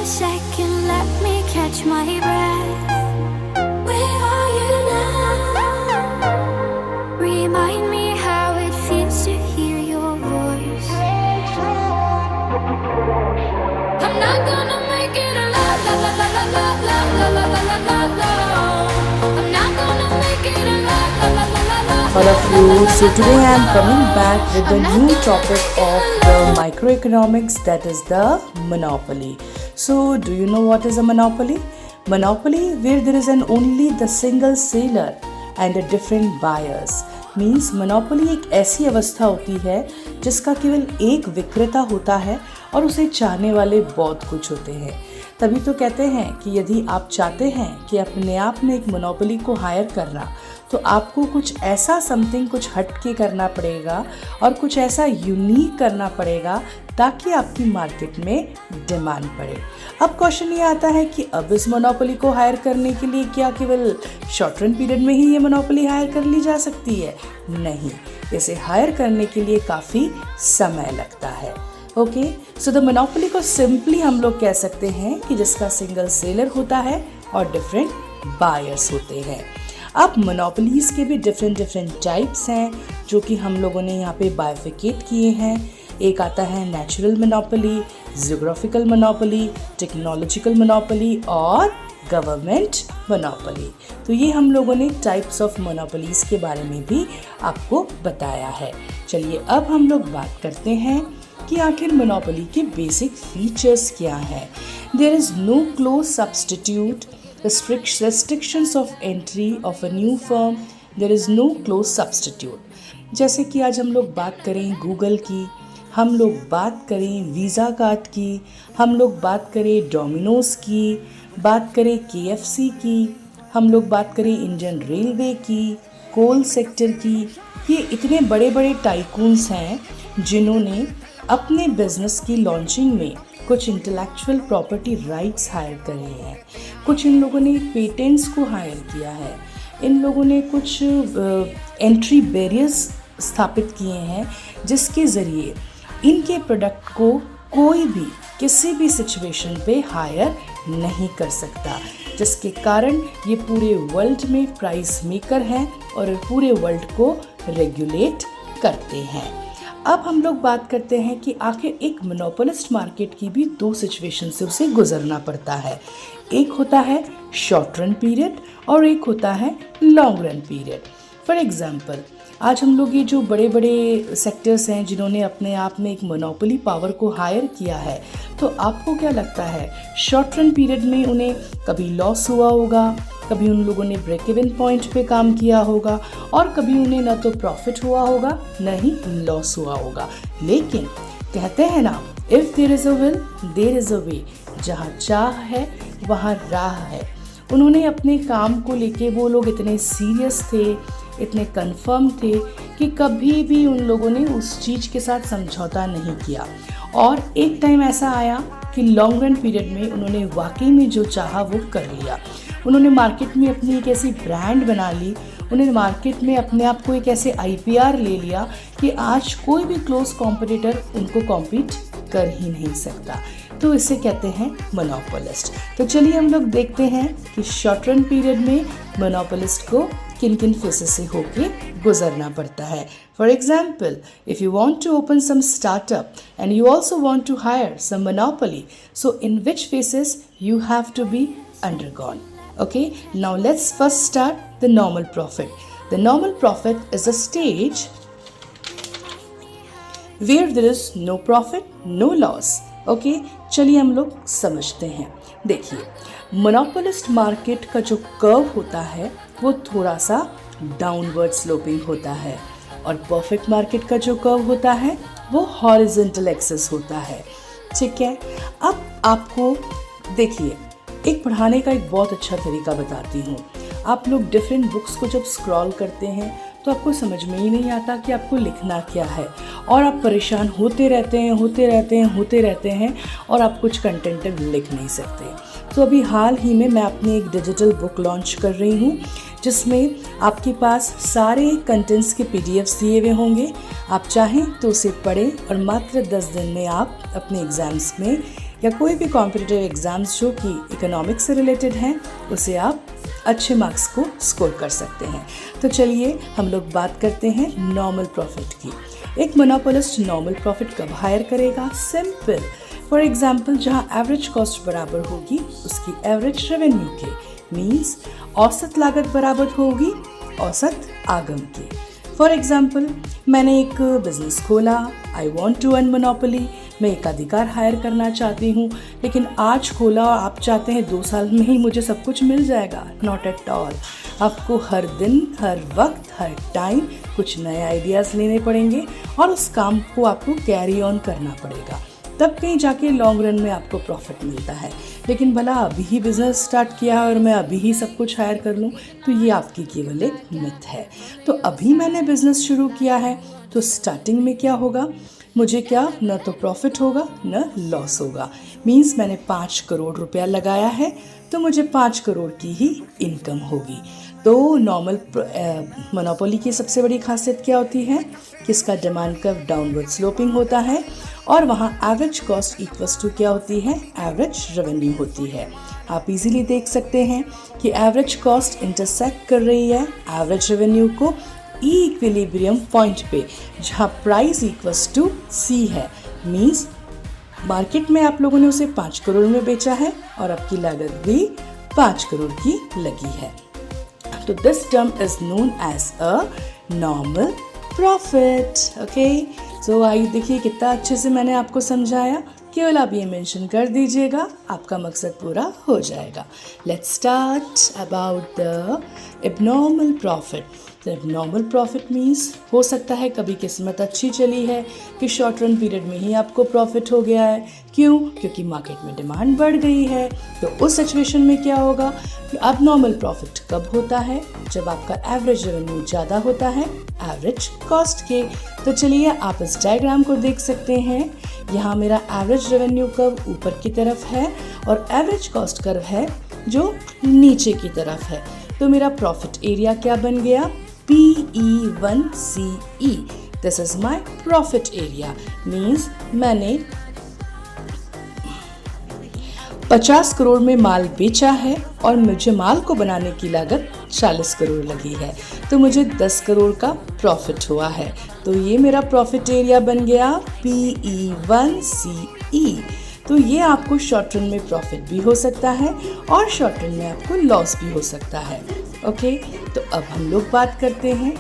a second, let me catch my breath. Where are you now? Remind me how it feels to hear your voice. I'm not gonna make it alone, la la la la la la la la la la la la. I'm not gonna make it alone, la la la la la. All of you, so today I am coming back with the new topic of the microeconomics, that is the monopoly. So do you know what is a monopoly? Monopoly where there is an only the single seller and a different buyers. Means monopoly एक ऐसी अवस्था होती है जिसका केवल एक विक्रेता होता है और उसे चाहने वाले बहुत कुछ होते हैं। तभी तो कहते हैं कि यदि आप चाहते हैं कि अपने आप में एक मोनोपोली को हायर करना, तो आपको कुछ ऐसा समथिंग कुछ हटके करना पड़ेगा और कुछ ऐसा यूनिक करना पड़ेगा ताकि आपकी मार्केट में डिमांड पड़े। अब क्वेश्चन ये आता है कि अब इस मोनोपोली को हायर करने के लिए क्या केवल शॉर्ट रन पीरियड में ही ये मोनोपोली हायर कर ली जा सकती है? नहीं, इसे हायर करने के लिए काफ़ी समय लगता है। ओके, सो द मोनोपोली को सिंपली हम लोग कह सकते हैं कि जिसका सिंगल सेलर होता है और डिफरेंट बायर्स होते हैं। अब मोनोपोलीज के भी डिफरेंट टाइप्स हैं जो कि हम लोगों ने यहाँ पे बाइफिकेट किए हैं। एक आता है natural monopoly, geographical monopoly, technological monopoly और गवर्नमेंट मोनोपोली। तो ये हम लोगों ने टाइप्स ऑफ मोनोपोलीज के बारे में भी आपको बताया है। चलिए अब हम लोग बात करते हैं कि आखिर मोनोपोली के बेसिक फीचर्स क्या हैं। There is no close substitute, restrictions of entry of a new firm, there is no close substitute। जैसे कि आज हम लोग बात करें गूगल की, हम लोग बात करें वीज़ा कार्ड की, हम लोग बात करें डोमिनोज की, बात करें KFC की, हम लोग बात करें इंडियन रेलवे की, कोल सेक्टर की। ये इतने बड़े बड़े टाइकून्स हैं जिन्होंने अपने बिजनेस की लॉन्चिंग में कुछ इंटेलेक्चुअल प्रॉपर्टी राइट्स हायर करे हैं, कुछ इन लोगों ने पेटेंट्स को हायर किया है, इन लोगों ने कुछ एंट्री बैरियर्स स्थापित किए हैं जिसके ज़रिए इनके प्रोडक्ट को कोई भी किसी भी सिचुएशन पे हायर नहीं कर सकता, जिसके कारण ये पूरे वर्ल्ड में प्राइस मेकर हैं और पूरे वर्ल्ड को रेगुलेट करते हैं। अब हम लोग बात करते हैं कि आखिर एक मोनोपोलिस्ट मार्केट की भी दो सिचुएशन से उसे गुजरना पड़ता है। एक होता है शॉर्ट रन पीरियड और एक होता है long run period. For example, आज हम लोग ये जो बड़े बड़े सेक्टर्स हैं जिन्होंने अपने आप में एक मोनोपोली पावर को हायर किया है, तो आपको क्या लगता है शॉर्ट रन पीरियड में उन्हें कभी लॉस हुआ होगा, कभी उन लोगों ने ब्रेक इवन पॉइंट पे काम किया होगा और कभी उन्हें ना तो प्रॉफिट हुआ होगा ना ही लॉस हुआ होगा। लेकिन कहते हैं ना, if there is a will there is a way, जहाँ चाह है वहाँ राह है। उन्होंने अपने काम को लेके वो लोग इतने सीरियस थे, इतने कंफर्म थे कि कभी भी उन लोगों ने उस चीज़ के साथ समझौता नहीं किया। और एक टाइम ऐसा आया कि लॉन्ग रन पीरियड में उन्होंने वाकई में जो चाहा वो कर लिया। उन्होंने मार्केट में अपनी एक ऐसी ब्रांड बना ली, उन्होंने मार्केट में अपने आप को एक ऐसे IPR ले लिया कि आज कोई भी क्लोज कॉम्पिटिटर उनको कॉम्पीट कर ही नहीं सकता। तो इसे कहते हैं मोनोपोलिस्ट। तो चलिए हम लोग देखते हैं कि शॉर्ट रन पीरियड में मोनोपोलिस्ट को किन किन फेसेस से होके गुजरना पड़ता है। For example, if you want to open some startup and you also want to hire some monopoly, so in which phases you have to be undergone. Okay, now let's first start the normal profit. The normal profit is a stage where there is no profit, no loss. Okay, चलिए हम लोग समझते हैं। देखिए, monopolist market का जो curve होता है वो थोड़ा सा डाउनवर्ड स्लोपिंग होता है और परफेक्ट मार्केट का जो कर्व होता है वो हॉरिजॉन्टल एक्सिस होता है। ठीक है, अब आपको देखिए, एक पढ़ाने का एक बहुत अच्छा तरीका बताती हूँ। आप लोग डिफरेंट बुक्स को जब स्क्रॉल करते हैं तो आपको समझ में ही नहीं आता कि आपको लिखना क्या है और आप परेशान होते रहते हैं और आप कुछ कंटेंट लिख नहीं सकते। तो अभी हाल ही में मैं अपनी एक डिजिटल बुक लॉन्च कर रही हूँ जिसमें आपके पास सारे कंटेंट्स के PDF दिए हुए होंगे। आप चाहें तो उसे पढ़ें और मात्र 10 दिन में आप अपने एग्ज़ाम्स में या कोई भी कॉम्पिटिटिव एग्ज़ाम्स जो कि इकोनॉमिक्स से रिलेटेड हैं उसे आप अच्छे मार्क्स को स्कोर कर सकते हैं। तो चलिए हम लोग बात करते हैं नॉर्मल प्रॉफिट की। एक मोनोपोलिस्ट नॉर्मल प्रॉफिट कब हायर करेगा? सिंपल। फॉर एग्जाम्पल, जहाँ एवरेज कॉस्ट बराबर होगी उसकी एवरेज रेवेन्यू के, मीन्स औसत लागत बराबर होगी औसत आगम की। फॉर एग्जाम्पल, मैंने एक बिजनेस खोला, I want to earn monopoly, मैं एक अधिकार हायर करना चाहती हूँ, लेकिन आज खोला और आप चाहते हैं 2 साल में ही मुझे सब कुछ मिल जाएगा। Not at all. आपको हर दिन, हर वक्त, हर टाइम कुछ नए आइडियाज़ लेने पड़ेंगे और उस काम को आपको कैरी ऑन करना पड़ेगा, तब कहीं जाके लॉन्ग रन में आपको प्रॉफिट मिलता है। लेकिन भला अभी ही बिज़नेस स्टार्ट किया है और मैं अभी ही सब कुछ हायर कर लूँ, तो ये आपकी केवल एक मिथ है। तो अभी मैंने बिज़नेस शुरू किया है, तो स्टार्टिंग में क्या होगा, मुझे क्या न तो प्रॉफिट होगा न लॉस होगा। मीन्स मैंने 5 करोड़ रुपया लगाया है तो मुझे 5 करोड़ की ही इनकम होगी। तो नॉर्मल मोनोपोली की सबसे बड़ी खासियत क्या होती है कि इसका डिमांड कर्व डाउनवर्ड स्लोपिंग होता है और वहाँ एवरेज कॉस्ट इक्वल्स टू क्या होती है, एवरेज रेवेन्यू होती है। आप इजीली देख सकते हैं कि एवरेज कॉस्ट इंटरसेक्ट कर रही है एवरेज रेवेन्यू को इक्विलिब्रियम पॉइंट पे, जहाँ प्राइस इक्वल्स टू C है। मीन्स मार्केट में आप लोगों ने उसे 5 करोड़ में बेचा है और आपकी लागत भी 5 करोड़ की लगी है। तो this term is known as a normal profit. Okay, so आइए देखिए कितना अच्छे से मैंने आपको समझाया। केवल आप ये मेंशन कर दीजिएगा, आपका मकसद पूरा हो जाएगा। Let's start about the abnormal profit. तो एबनॉर्मल प्रॉफिट मीन्स हो सकता है कभी किस्मत अच्छी चली है कि शॉर्ट रन पीरियड में ही आपको प्रॉफिट हो गया है। क्यों? क्योंकि मार्केट में डिमांड बढ़ गई है। तो उस सिचुएशन में क्या होगा कि एबनॉर्मल प्रॉफिट कब होता है? जब आपका एवरेज रेवेन्यू ज़्यादा होता है एवरेज कॉस्ट के। तो चलिए आप इस डायग्राम को देख सकते हैं। यहाँ मेरा एवरेज रेवेन्यू कर्व ऊपर की तरफ है और एवरेज कॉस्ट कर्व है जो नीचे की तरफ है। तो मेरा प्रॉफिट एरिया क्या बन गया? PE1CE। This is my profit area. Means मैंने 50 करोड़ में माल बेचा है और मुझे माल को बनाने की लागत 40 करोड़ लगी है, तो मुझे 10 करोड़ का प्रॉफिट हुआ है। तो ये मेरा प्रॉफिट एरिया बन गया PE1CE। तो ये आपको शॉर्ट रन में प्रॉफिट भी हो सकता है और शॉर्ट रन में आपको लॉस भी हो सकता है। ओके, तो अब हम लोग बात करते हैं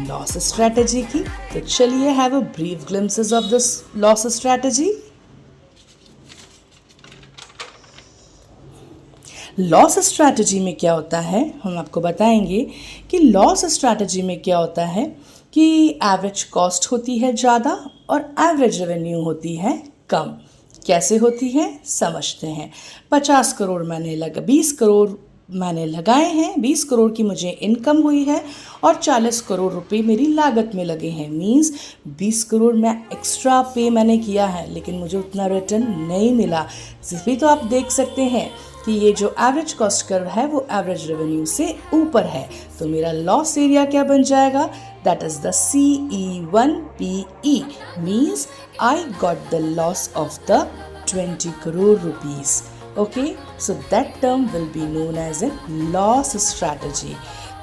लॉस स्ट्रैटेजी की। तो चलिए have a brief glimpses of this loss strategy. Loss strategy में क्या होता है हम आपको बताएंगे कि लॉस स्ट्रैटेजी में क्या होता है कि एवरेज कॉस्ट होती है ज़्यादा और एवरेज रेवेन्यू होती है कम। कैसे होती है समझते हैं। 50 करोड़ मैंने 20 करोड़ मैंने लगाए हैं, 20 करोड़ की मुझे इनकम हुई है और 40 करोड़ रुपए मेरी लागत में लगे हैं। मींस 20 करोड़ मैं एक्स्ट्रा पे मैंने किया है लेकिन मुझे उतना रिटर्न नहीं मिला। भी तो आप देख सकते हैं कि ये जो एवरेज कॉस्ट कर्व है वो एवरेज रेवेन्यू से ऊपर है। तो मेरा लॉस एरिया क्या बन जाएगा? That is the CE1PE। Means I got the loss of the 20 crore rupees. Okay, so that term will be known as a loss strategy.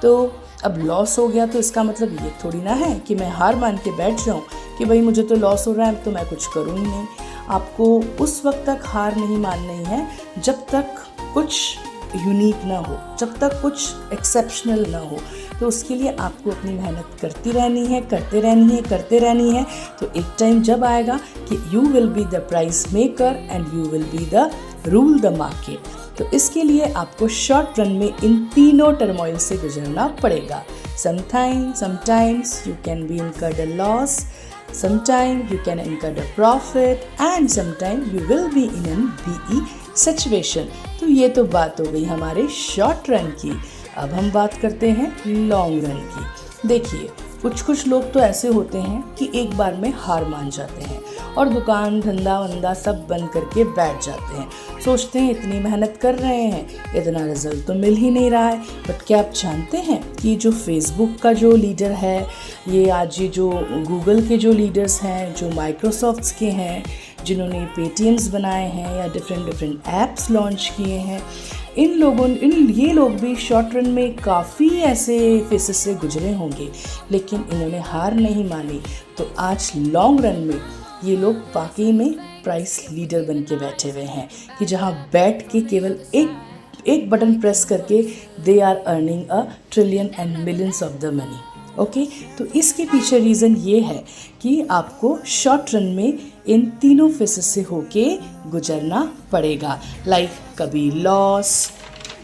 तो अब लॉस हो गया तो इसका मतलब ये थोड़ी ना है कि मैं हार मान के बैठ जाऊँ कि भाई मुझे तो लॉस हो रहा है तो मैं कुछ करूँ ही नहीं। आपको उस वक्त तक हार नहीं माननी है जब तक कुछ यूनिक ना हो, जब तक कुछ एक्सेप्शनल ना हो। तो उसके लिए आपको अपनी मेहनत करती रहनी है, करते रहनी है। तो एक टाइम जब आएगा कि you will be the price maker and you will be the rule the market. तो इसके लिए आपको शॉर्ट रन में इन तीनों टर्मोइल से गुजरना पड़ेगा। Sometimes you can be incurred a loss, sometimes you can incur a profit and sometimes you will be in an BE situation। तो ये तो बात हो गई हमारे शॉर्ट रन की। अब हम बात करते हैं लॉन्ग रन की। देखिए कुछ लोग तो ऐसे होते हैं कि एक बार में हार मान जाते हैं और दुकान धंधा वंदा सब बंद करके बैठ जाते हैं। सोचते हैं इतनी मेहनत कर रहे हैं, इतना रिजल्ट तो मिल ही नहीं रहा है। बट क्या आप जानते हैं कि जो फेसबुक का जो लीडर है, ये आज ये जो गूगल के जो लीडर्स हैं, जो माइक्रोसॉफ्ट्स के हैं, जिन्होंने पेटीएम्स बनाए हैं या डिफरेंट ऐप्स लॉन्च किए हैं, ये लोग भी शॉर्ट रन में काफ़ी ऐसे फेसेस से गुजरे होंगे, लेकिन इन्होंने हार नहीं मानी। तो आज लॉन्ग रन में ये लोग वाकई में प्राइस लीडर बन के बैठे हुए हैं कि जहाँ बैठ के केवल एक बटन प्रेस करके they are earning $1 trillion and millions of the money. Okay, तो इसके पीछे रीज़न ये है कि आपको शॉर्ट रन में इन तीनों फेसेस से होके गुजरना पड़ेगा। लाइक कभी लॉस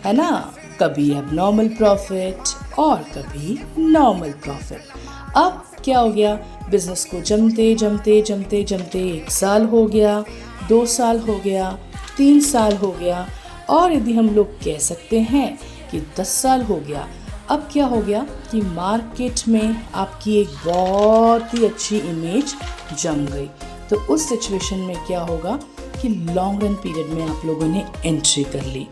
है ना, कभी एबनॉर्मल प्रॉफिट और कभी नॉर्मल प्रॉफिट। अब क्या हो गया, बिजनेस को जमते 1 साल हो गया, 2 साल हो गया, 3 साल हो गया, और यदि हम लोग कह सकते हैं कि 10 साल हो गया। अब क्या हो गया कि मार्केट में आपकी एक बहुत ही अच्छी इमेज जम गई। तो उस सिचुएशन में क्या होगा कि लॉन्ग रन पीरियड में आप लोगों ने एंट्री कर ली।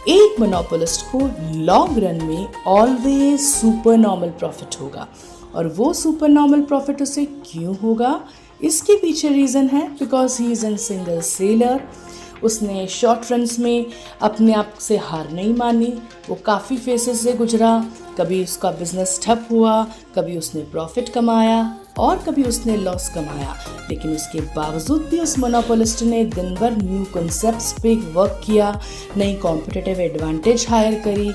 एक मोनोपोलिस्ट को लॉन्ग रन में ऑलवेज सुपर नॉर्मल प्रॉफिट होगा, और वो सुपर नॉर्मल प्रॉफिट उसे क्यों होगा, इसके पीछे रीज़न है because he is an single seller. उसने शॉर्ट रन्स में अपने आप से हार नहीं मानी, वो काफ़ी फेसेस से गुजरा। कभी उसका बिजनेस ठप हुआ, कभी उसने प्रॉफिट कमाया और कभी उसने लॉस कमाया, लेकिन उसके बावजूद भी उस मोनोपोलिस्ट ने दिन भर न्यू कॉन्सेप्ट्स पे वर्क किया, नई कॉम्पिटिटिव एडवांटेज हायर करी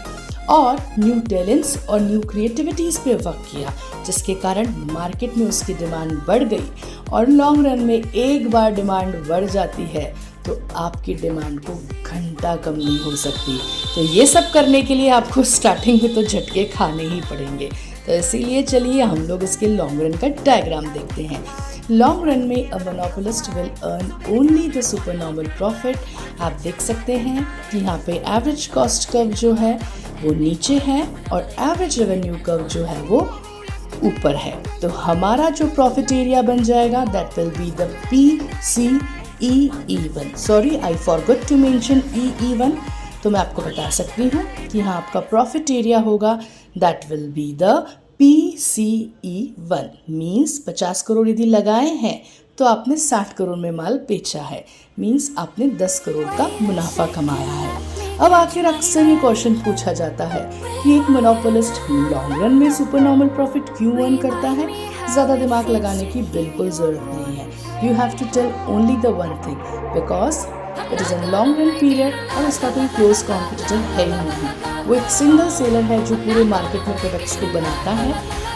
और न्यू टैलेंट्स और न्यू क्रिएटिविटीज़ पे वर्क किया, जिसके कारण मार्केट में उसकी डिमांड बढ़ गई। और लॉन्ग रन में एक बार डिमांड बढ़ जाती है तो आपकी डिमांड को घंटा कम नहीं हो सकती। तो ये सब करने के लिए आपको स्टार्टिंग में तो झटके खाने ही पड़ेंगे। तो इसीलिए चलिए हम लोग इसके लॉन्ग रन का डायग्राम देखते हैं। लॉन्ग रन में a monopolist will earn only the super normal profit. आप देख सकते हैं कि यहाँ पे एवरेज कॉस्ट कर्व जो है वो नीचे है और एवरेज रेवेन्यू कर्व जो है वो ऊपर है। तो हमारा जो प्रॉफिट एरिया बन जाएगा that will be the PCE1। Sorry, I forgot to mention EE1। तो मैं आपको बता सकती हूँ कि यहाँ आपका प्रॉफिट एरिया होगा that will be the PCE1। Means 50 crore यदि लगाए हैं तो आपने 60 करोड़ में माल बेचा है, मीन्स आपने 10 करोड़ का मुनाफा कमाया है। अब आखिर अक्सर ये क्वेश्चन पूछा जाता है कि एक मोनोपोलिस्ट लॉन्ग रन में सुपर नॉर्मल प्रॉफिट क्यों अर्न करता है। ज़्यादा दिमाग लगाने की बिल्कुल ज़रूरत नहीं है। You have to tell only the one thing, because it is an long run period और उसका कोई क्लोज कॉम्पिटिटर है ही नहीं। वो एक सिंगल सेलर है जो पूरे मार्केट में प्रोडक्ट्स को बनाता है।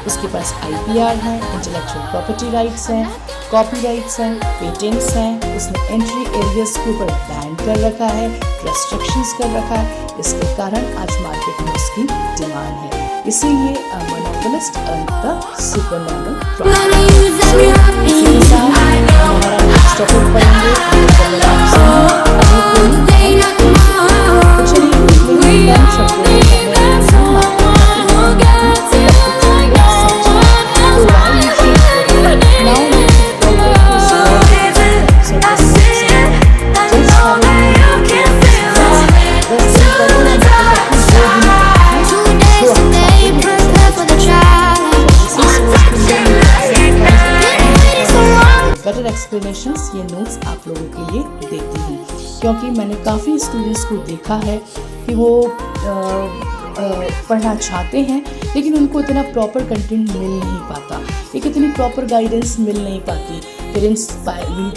उसके पास IPR है, इंटेलेक्चुअल प्रॉपर्टी राइट्स हैं, कॉपीराइट्स हैं, पेटेंट्स हैं। उसने एंट्री एरियाज के ऊपर बैन कर रखा है, रेस्ट्रिक्शंस कर रखा है। इसके कारण आज मार्केट में उसकी डिमांड है। इसीलिए monopolist earn the super normal profit. इसी के साथ हमारा नेक्स्ट टॉपिक पढ़ेंगे। बेटर एक्सप्लेनेशंस ये नोट्स आप लोगों के लिए देती हूँ, क्योंकि मैंने काफ़ी स्टूडेंट्स को देखा है कि वो पढ़ना चाहते हैं लेकिन उनको इतना प्रॉपर कंटेंट मिल नहीं पाता, एक इतनी प्रॉपर गाइडेंस मिल नहीं पाती। पेरेंट्स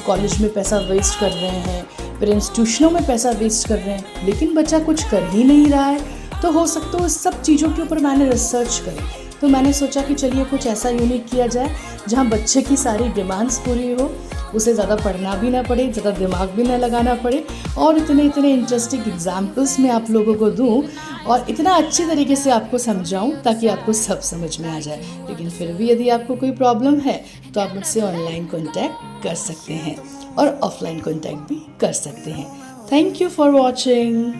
कॉलेज में पैसा वेस्ट कर रहे हैं, पेरेंट्स ट्यूशनों में पैसा वेस्ट कर रहे हैं, लेकिन बच्चा कुछ कर ही नहीं रहा है। तो हो सकता है उस सब चीज़ों के ऊपर मैंने रिसर्च करी, तो मैंने सोचा कि चलिए कुछ ऐसा यूनिक किया जाए जहाँ बच्चे की सारी डिमांड्स पूरी हो, उसे ज़्यादा पढ़ना भी ना पड़े, ज़्यादा दिमाग भी ना लगाना पड़े, और इतने इंटरेस्टिंग एग्जाम्पल्स मैं आप लोगों को दूँ और इतना अच्छी तरीके से आपको समझाऊँ ताकि आपको सब समझ में आ जाए। लेकिन फिर भी यदि आपको कोई प्रॉब्लम है तो आप मुझसे ऑनलाइन कॉन्टैक्ट कर सकते हैं और ऑफलाइन कॉन्टैक्ट भी कर सकते हैं। Thank you for watching.